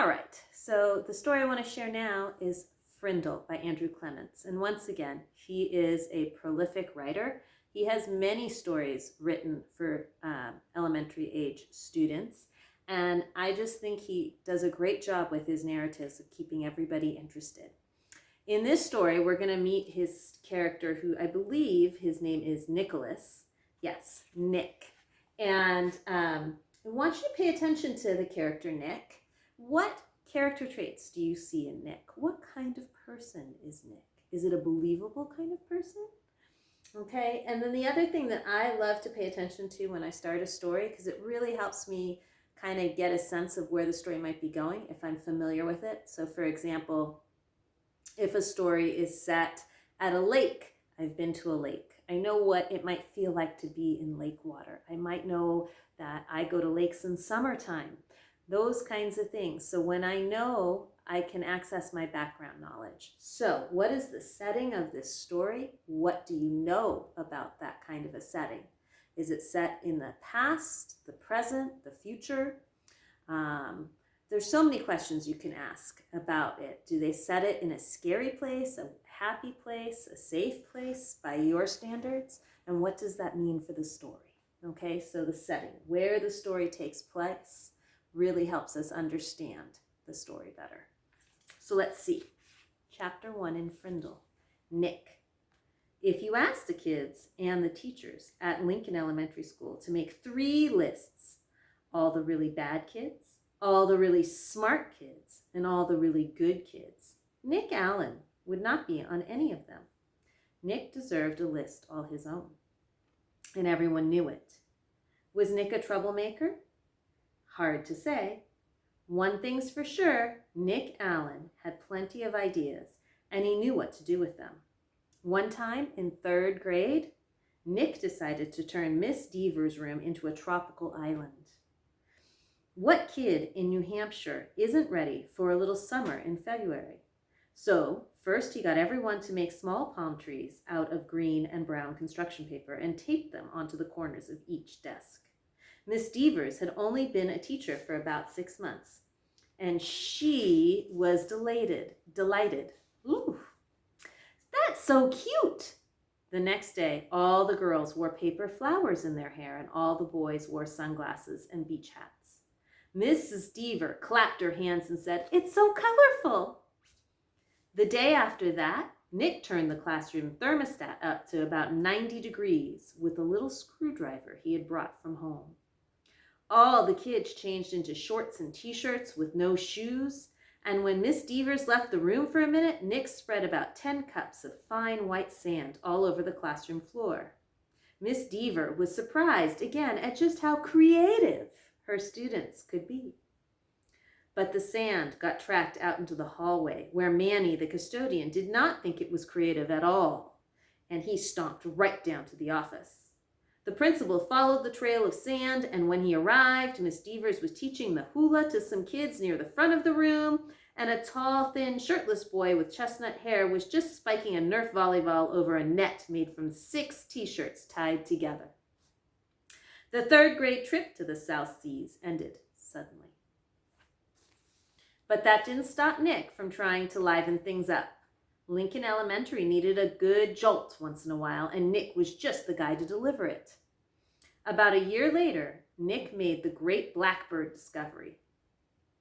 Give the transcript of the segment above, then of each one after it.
right, so the story I want to share now is Frindle by Andrew Clements. And once again, he is a prolific writer. He has many stories written for elementary age students. And I just think he does a great job with his narratives of keeping everybody interested. In this story, we're going to meet his character, who I believe his name is Nicholas. Yes, Nick. And I want you to pay attention to the character Nick. What character traits do you see in Nick? What kind of person is Nick? Is it a believable kind of person? Okay, and then the other thing that I love to pay attention to when I start a story, because it really helps me kind of get a sense of where the story might be going if I'm familiar with it. So for example, if a story is set at a lake, I've been to a lake. I know what it might feel like to be in lake water. I might know that I go to lakes in summertime. Those kinds of things. So when I know, I can access my background knowledge. So what is the setting of this story? What do you know about that kind of a setting? Is it set in the past, the present, the future? There's so many questions you can ask about it. Do they set it in a scary place, a happy place, a safe place by your standards? And what does that mean for the story? Okay, so the setting, where the story takes place, really helps us understand the story better. So let's see. Chapter 1 in Frindle. Nick. If you ask the kids and the teachers at Lincoln Elementary School to make 3 lists, all the really bad kids, all the really smart kids, and all the really good kids, Nick Allen would not be on any of them. Nick deserved a list all his own, and everyone knew it. Was Nick a troublemaker? Hard to say. One thing's for sure, Nick Allen had plenty of ideas, and he knew what to do with them. One time in 3rd grade, Nick decided to turn Miss Deaver's room into a tropical island. What kid in New Hampshire isn't ready for a little summer in February? So first he got everyone to make small palm trees out of green and brown construction paper and taped them onto the corners of each desk. Miss Deavers had only been a teacher for about 6 months, and she was delighted. Ooh, that's so cute. The next day, all the girls wore paper flowers in their hair, and all the boys wore sunglasses and beach hats. Mrs. Deaver clapped her hands and said, "It's so colorful." The day after that, Nick turned the classroom thermostat up to about 90 degrees with a little screwdriver he had brought from home. All the kids changed into shorts and t-shirts with no shoes, and when Miss Deavers left the room for a minute, Nick spread about 10 cups of fine white sand all over the classroom floor. Miss Deaver was surprised again at just how creative her students could be. But the sand got tracked out into the hallway, where Manny, the custodian, did not think it was creative at all, and he stomped right down to the office. The principal followed the trail of sand, and when he arrived, Miss Deavers was teaching the hula to some kids near the front of the room, and a tall, thin, shirtless boy with chestnut hair was just spiking a Nerf volleyball over a net made from 6 t-shirts tied together. The 3rd grade trip to the South Seas ended suddenly. But that didn't stop Nick from trying to liven things up. Lincoln Elementary needed a good jolt once in a while, and Nick was just the guy to deliver it. About a year later, Nick made the great blackbird discovery.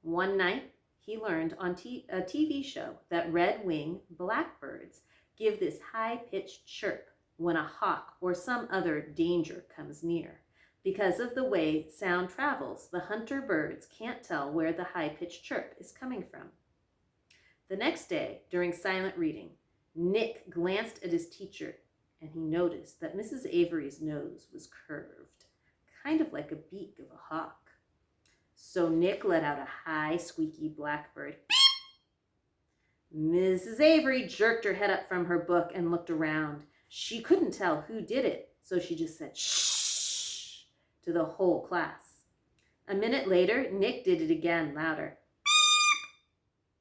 One night, he learned on a TV show that red-winged blackbirds give this high-pitched chirp when a hawk or some other danger comes near. Because of the way sound travels, the hunter birds can't tell where the high-pitched chirp is coming from. The next day, during silent reading, Nick glanced at his teacher, and he noticed that Mrs. Avery's nose was curved, kind of like a beak of a hawk. So Nick let out a high, squeaky blackbird. Mrs. Avery jerked her head up from her book and looked around. She couldn't tell who did it, so she just said, "Shh," to the whole class. A minute later, Nick did it again, louder.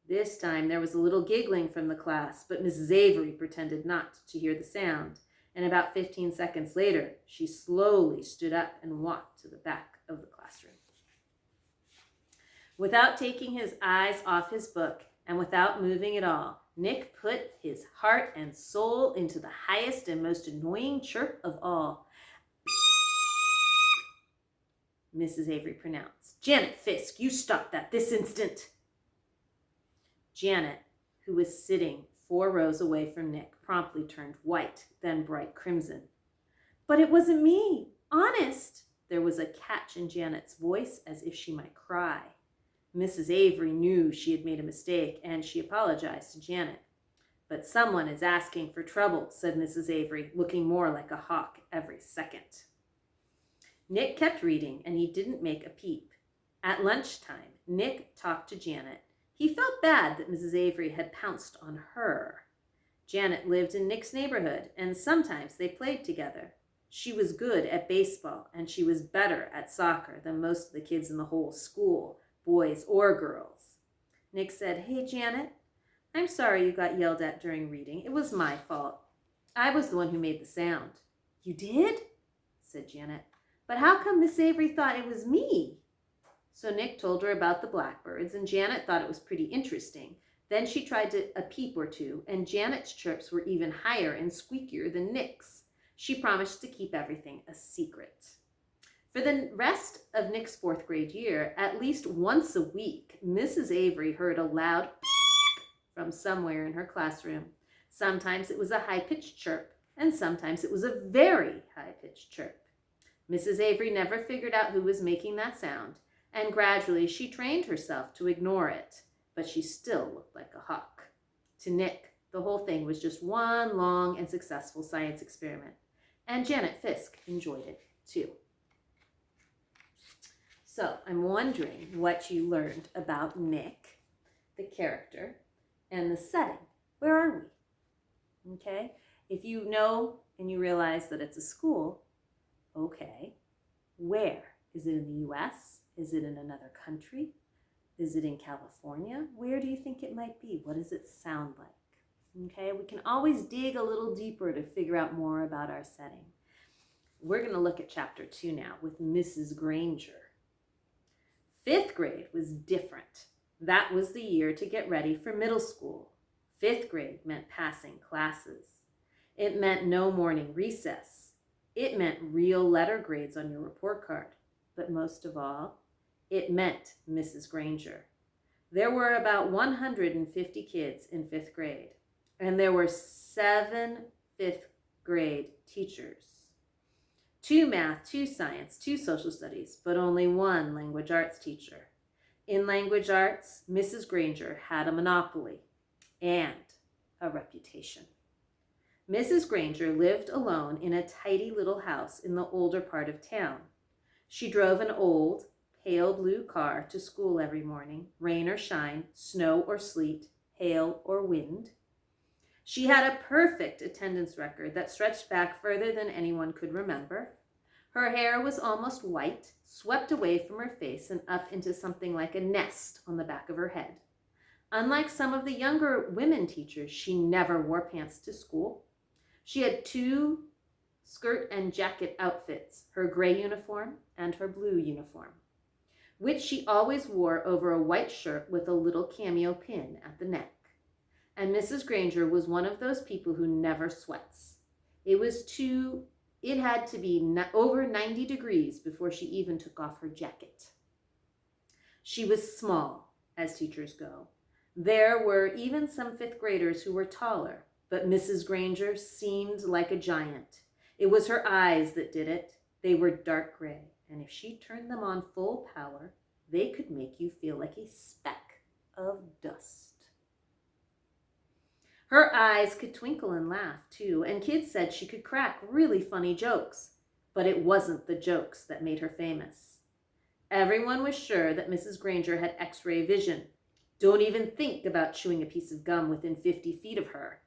This time there was a little giggling from the class, but Mrs. Avery pretended not to hear the sound, and about 15 seconds later, she slowly stood up and walked to the back of the classroom. Without taking his eyes off his book and without moving at all, Nick put his heart and soul into the highest and most annoying chirp of all. Mrs. Avery pronounced. "Janet Fisk, you stop that this instant." Janet, who was sitting 4 rows away from Nick, promptly turned white, then bright crimson. "But it wasn't me, honest." There was a catch in Janet's voice as if she might cry. Mrs. Avery knew she had made a mistake, and she apologized to Janet. "But someone is asking for trouble," said Mrs. Avery, looking more like a hawk every second. Nick kept reading, and he didn't make a peep. At lunchtime, Nick talked to Janet. He felt bad that Mrs. Avery had pounced on her. Janet lived in Nick's neighborhood, and sometimes they played together. She was good at baseball, and she was better at soccer than most of the kids in the whole school, boys or girls. Nick said, "Hey, Janet, I'm sorry you got yelled at during reading. It was my fault. I was the one who made the sound." "You did?" said Janet. "But how come Miss Avery thought it was me?" So Nick told her about the blackbirds, and Janet thought it was pretty interesting. Then she tried a peep or two, and Janet's chirps were even higher and squeakier than Nick's. She promised to keep everything a secret. For the rest of Nick's 4th grade year, at least once a week, Mrs. Avery heard a loud beep from somewhere in her classroom. Sometimes it was a high-pitched chirp, and sometimes it was a very high-pitched chirp. Mrs. Avery never figured out who was making that sound, and gradually she trained herself to ignore it, but she still looked like a hawk. To Nick, the whole thing was just one long and successful science experiment, and Janet Fisk enjoyed it too. So I'm wondering what you learned about Nick, the character, and the setting. Where are we? Okay, if you know and you realize that it's a school, okay, where? Is it in the US? Is it in another country? Is it in California? Where do you think it might be? What does it sound like? Okay, we can always dig a little deeper to figure out more about our setting. We're going to look at chapter 2 now with Mrs. Granger. 5th grade was different. That was the year to get ready for middle school. 5th grade meant passing classes. It meant no morning recess. It meant real letter grades on your report card. But most of all, it meant Mrs. Granger. There were about 150 kids in 5th grade, and there were 7 5th grade teachers. 2 math, 2 science, 2 social studies, but only 1 language arts teacher. In language arts, Mrs. Granger had a monopoly and a reputation. Mrs. Granger lived alone in a tidy little house in the older part of town. She drove an old, pale blue car to school every morning, rain or shine, snow or sleet, hail or wind. She had a perfect attendance record that stretched back further than anyone could remember. Her hair was almost white, swept away from her face and up into something like a nest on the back of her head. Unlike some of the younger women teachers, she never wore pants to school. She had 2 skirt and jacket outfits, her gray uniform and her blue uniform, which she always wore over a white shirt with a little cameo pin at the neck. And Mrs. Granger was one of those people who never sweats. It had to be over 90 degrees before she even took off her jacket. She was small, as teachers go. There were even some 5th graders who were taller, but Mrs. Granger seemed like a giant. It was her eyes that did it. They were dark gray, and if she turned them on full power, they could make you feel like a speck of dust. Her eyes could twinkle and laugh, too, and kids said she could crack really funny jokes, but it wasn't the jokes that made her famous. Everyone was sure that Mrs. Granger had X-ray vision. Don't even think about chewing a piece of gum within 50 feet of her.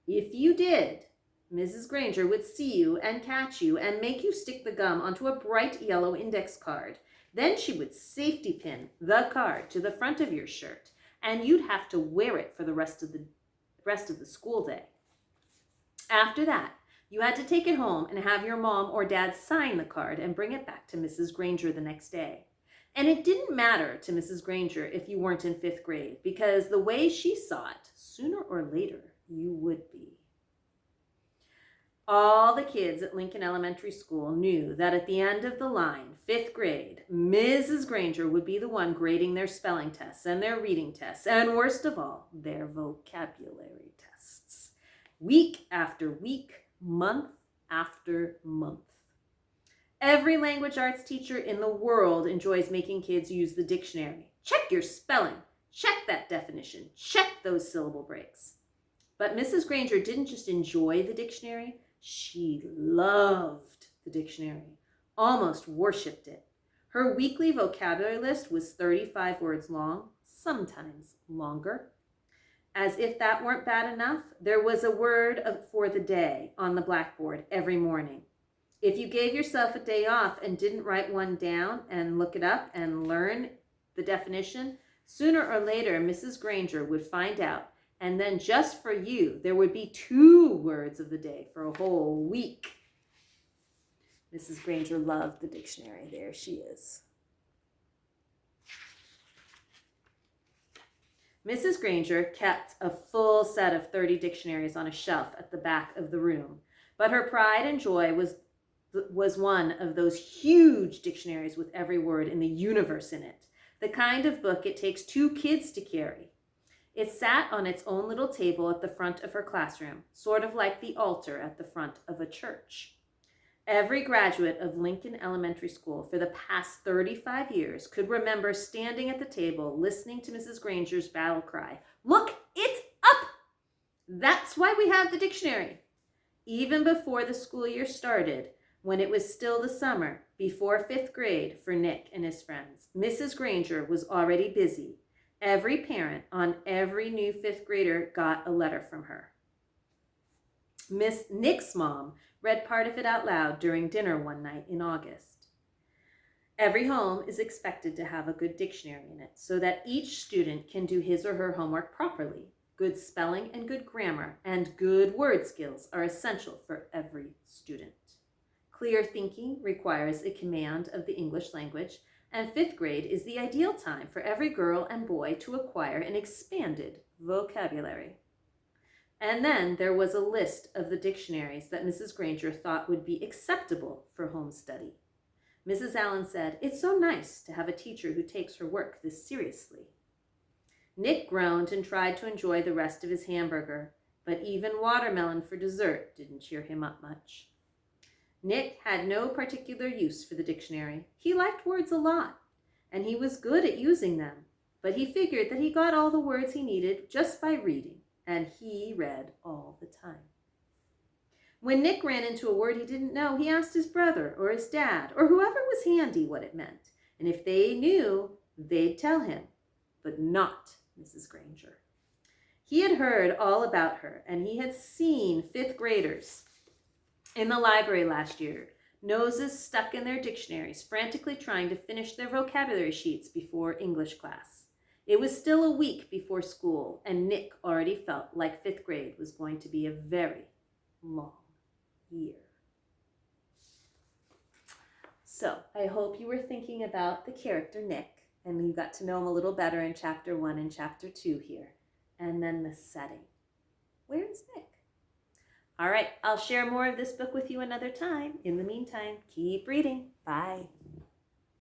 If you did, Mrs. Granger would see you and catch you and make you stick the gum onto a bright yellow index card. Then she would safety pin the card to the front of your shirt, and you'd have to wear it for the rest of the school day. After that, you had to take it home and have your mom or dad sign the card and bring it back to Mrs. Granger the next day. And it didn't matter to Mrs. Granger if you weren't in 5th grade, because the way she saw it, sooner or later, you would be. All the kids at Lincoln Elementary School knew that at the end of the line, 5th grade, Mrs. Granger would be the one grading their spelling tests and their reading tests, and worst of all, their vocabulary tests. Week after week, month after month. Every language arts teacher in the world enjoys making kids use the dictionary. Check your spelling. Check that definition. Check those syllable breaks. But Mrs. Granger didn't just enjoy the dictionary. She loved the dictionary, almost worshipped it. Her weekly vocabulary list was 35 words long, sometimes longer. As if that weren't bad enough, there was a word for the day on the blackboard every morning. If you gave yourself a day off and didn't write one down and look it up and learn the definition, sooner or later Mrs. Granger would find out. And then just for you, there would be 2 words of the day for a whole week. Mrs. Granger loved the dictionary. There she is. Mrs. Granger kept a full set of 30 dictionaries on a shelf at the back of the room. But her pride and joy was one of those huge dictionaries with every word in the universe in it. The kind of book it takes 2 kids to carry. It sat on its own little table at the front of her classroom, sort of like the altar at the front of a church. Every graduate of Lincoln Elementary School for the past 35 years could remember standing at the table listening to Mrs. Granger's battle cry, "Look, it's up!" That's why we have the dictionary. Even before the school year started, when it was still the summer, before 5th grade for Nick and his friends, Mrs. Granger was already busy. Every parent on every new 5th grader got a letter from her. Miss Nick's mom read part of it out loud during dinner one night in August. Every home is expected to have a good dictionary in it so that each student can do his or her homework properly. Good spelling and good grammar and good word skills are essential for every student. Clear thinking requires a command of the English language, and 5th grade is the ideal time for every girl and boy to acquire an expanded vocabulary. And then there was a list of the dictionaries that Mrs. Granger thought would be acceptable for home study. Mrs. Allen said, "It's so nice to have a teacher who takes her work this seriously." Nick groaned and tried to enjoy the rest of his hamburger, but even watermelon for dessert didn't cheer him up much. Nick had no particular use for the dictionary. He liked words a lot, and he was good at using them, but he figured that he got all the words he needed just by reading, and he read all the time. When Nick ran into a word he didn't know, he asked his brother or his dad or whoever was handy what it meant, and if they knew, they'd tell him, but not Mrs. Granger. He had heard all about her, and he had seen 5th graders in the library last year, noses stuck in their dictionaries, frantically trying to finish their vocabulary sheets before English class. It was still a week before school, and Nick already felt like 5th grade was going to be a very long year. So I hope you were thinking about the character Nick, and you got to know him a little better in Chapter 1 and Chapter 2 here. And then the setting. Where is Nick? All right, I'll share more of this book with you another time. In the meantime, keep reading. Bye.